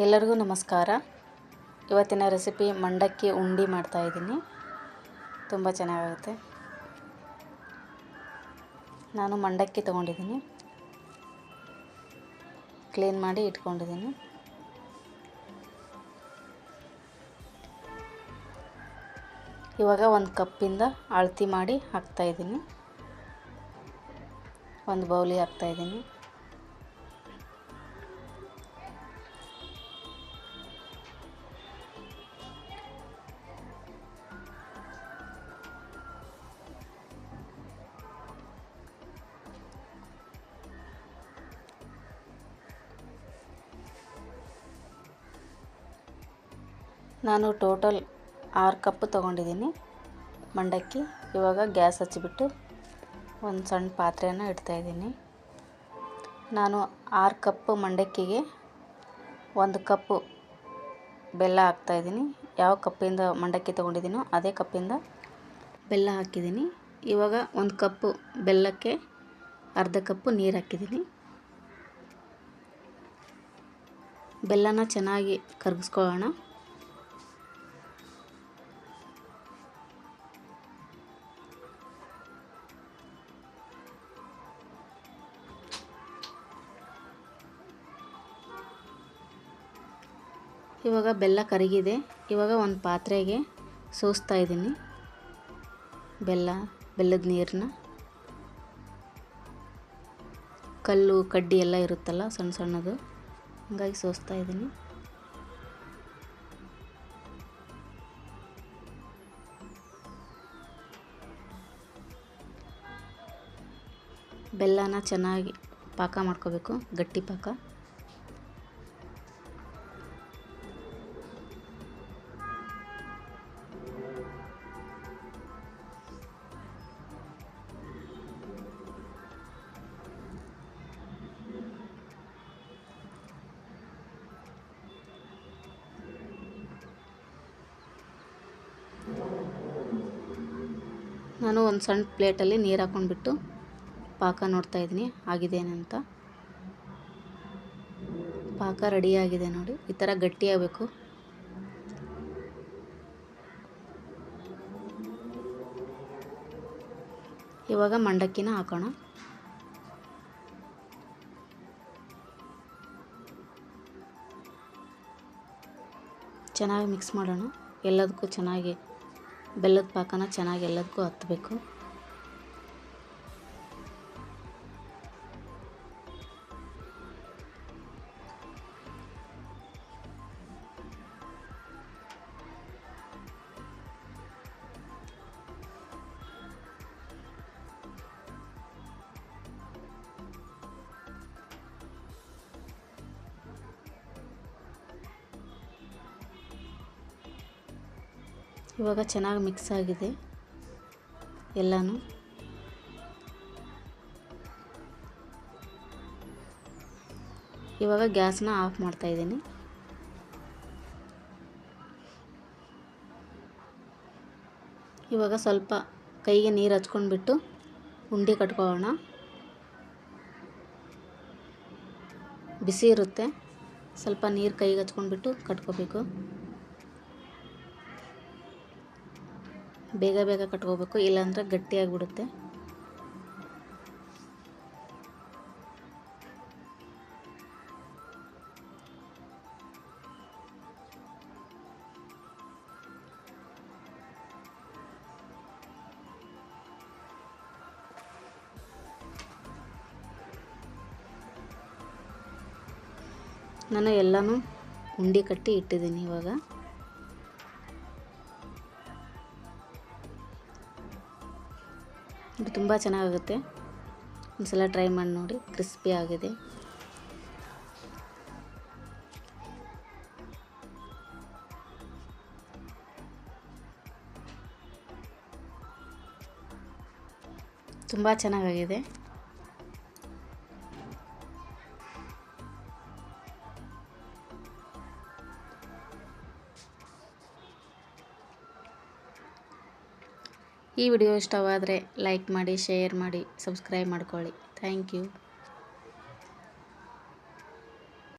ಎಲ್ಲರಿಗೂ ನಮಸ್ಕಾರ. ಇವತ್ತಿನ ರೆಸಿಪಿ ಮಂಡಕ್ಕಿ ಉಂಡೆ ಮಾಡ್ತಾ ಇದ್ದೀನಿ. ತುಂಬ ಚೆನ್ನಾಗುತ್ತೆ. ನಾನು ಮಂಡಕ್ಕಿ ತಗೊಂಡಿದ್ದೀನಿ, ಕ್ಲೀನ್ ಮಾಡಿ ಇಟ್ಕೊಂಡಿದ್ದೀನಿ. ಇವಾಗ ಒಂದು ಕಪ್ಪಿಂದ ಅಳತೆ ಮಾಡಿ ಹಾಕ್ತಾ ಇದ್ದೀನಿ. ಒಂದು ಬೌಲಿಗೆ ಹಾಕ್ತಾ ಇದ್ದೀನಿ. ನಾನು ಟೋಟಲ್ 6 ಕಪ್ ತೊಗೊಂಡಿದ್ದೀನಿ ಮಂಡಕ್ಕಿ. ಇವಾಗ ಗ್ಯಾಸ್ ಹಚ್ಚಿಬಿಟ್ಟು ಒಂದು ಸಣ್ಣ ಪಾತ್ರೆಯನ್ನು ಇಡ್ತಾಯಿದ್ದೀನಿ. ನಾನು 6 ಕಪ್ ಮಂಡಕ್ಕಿಗೆ 1 ಕಪ್ಪು ಬೆಲ್ಲ ಹಾಕ್ತಾಯಿದ್ದೀನಿ. ಯಾವ ಕಪ್ಪಿಂದ ಮಂಡಕ್ಕಿ ತೊಗೊಂಡಿದ್ದೀನೋ ಅದೇ ಕಪ್ಪಿಂದ ಬೆಲ್ಲ ಹಾಕಿದ್ದೀನಿ. ಇವಾಗ 1 ಕಪ್ಪು ಬೆಲ್ಲಕ್ಕೆ ಅರ್ಧ ಕಪ್ಪು ನೀರು ಹಾಕಿದ್ದೀನಿ. ಬೆಲ್ಲನ ಚೆನ್ನಾಗಿ ಕರಗಿಸ್ಕೊಳ್ಳೋಣ. ಇವಾಗ ಬೆಲ್ಲ ಕರಗಿದೆ. ಇವಾಗ ಒಂದು ಪಾತ್ರೆಗೆ ಸೋಸ್ತಾ ಇದ್ದೀನಿ ಬೆಲ್ಲದ ನೀರನ್ನ. ಕಲ್ಲು ಕಡ್ಡಿ ಎಲ್ಲ ಇರುತ್ತಲ್ಲ ಸಣ್ಣ ಸಣ್ಣದು, ಹಂಗಾಗಿ ಸೋಸ್ತಾ ಇದ್ದೀನಿ. ಬೆಲ್ಲನ ಚೆನ್ನಾಗಿ ಪಾಕ ಮಾಡ್ಕೋಬೇಕು, ಗಟ್ಟಿ ಪಾಕ. ನಾನು ಒಂದು ಸಣ್ಣ ಪ್ಲೇಟಲ್ಲಿ ನೀರು ಹಾಕ್ಕೊಂಡ್ಬಿಟ್ಟು ಪಾಕ ನೋಡ್ತಾ ಇದ್ದೀನಿ ಆಗಿದೇನಂತ. ಪಾಕ ರೆಡಿಯಾಗಿದೆ ನೋಡಿ. ಈ ಥರ ಗಟ್ಟಿಯಾಗಬೇಕು. ಇವಾಗ ಮಂಡಕ್ಕಿನ ಹಾಕೋಣ. ಚೆನ್ನಾಗಿ ಮಿಕ್ಸ್ ಮಾಡೋಣ. ಎಲ್ಲದಕ್ಕೂ ಚೆನ್ನಾಗಿ ಬೆಲ್ಲದ ಪಾಕನ ಚೆನ್ನಾಗಿ ಎಲ್ಲದಕ್ಕೂ ಹತ್ತಬೇಕು. ಇವಾಗ ಚೆನ್ನಾಗಿ ಮಿಕ್ಸ್ ಆಗಿದೆ ಎಲ್ಲನೂ. ಇವಾಗ ಗ್ಯಾಸ್ನ ಆಫ್ ಮಾಡ್ತಾ ಇದ್ದೀನಿ. ಇವಾಗ ಸ್ವಲ್ಪ ಕೈಗೆ ನೀರು ಹಚ್ಕೊಂಡ್ಬಿಟ್ಟು ಉಂಡೆ ಕಟ್ಕೊಳ್ಳೋಣ. ಬಿಸಿ ಇರುತ್ತೆ, ಸ್ವಲ್ಪ ನೀರು ಕೈಗೆ ಹಚ್ಕೊಂಡ್ಬಿಟ್ಟು ಕಟ್ಕೋಬೇಕು. ಬೇಗ ಬೇಗ ಕಟ್ಕೋಬೇಕು, ಇಲ್ಲಾಂದರೆ ಗಟ್ಟಿಯಾಗಿಬಿಡುತ್ತೆ. ನಾನು ಎಲ್ಲನೂ ಉಂಡೆ ಕಟ್ಟಿ ಇಟ್ಟಿದ್ದೀನಿ. ಇವಾಗ ಇದು ತುಂಬ ಚೆನ್ನಾಗುತ್ತೆ. ಒಂದ್ಸಲ ಟ್ರೈ ಮಾಡಿ ನೋಡಿ, ಕ್ರಿಸ್ಪಿ ಆಗಿದೆ. ತುಂಬ ಚೆನ್ನಾಗಿದೆ. ಈ ವಿಡಿಯೋ ಇಷ್ಟವಾದರೆ ಲೈಕ್ ಮಾಡಿ, ಶೇರ್ ಮಾಡಿ, ಸಬ್ಸ್ಕ್ರೈಬ್ ಮಾಡ್ಕೊಳ್ಳಿ. Thank you.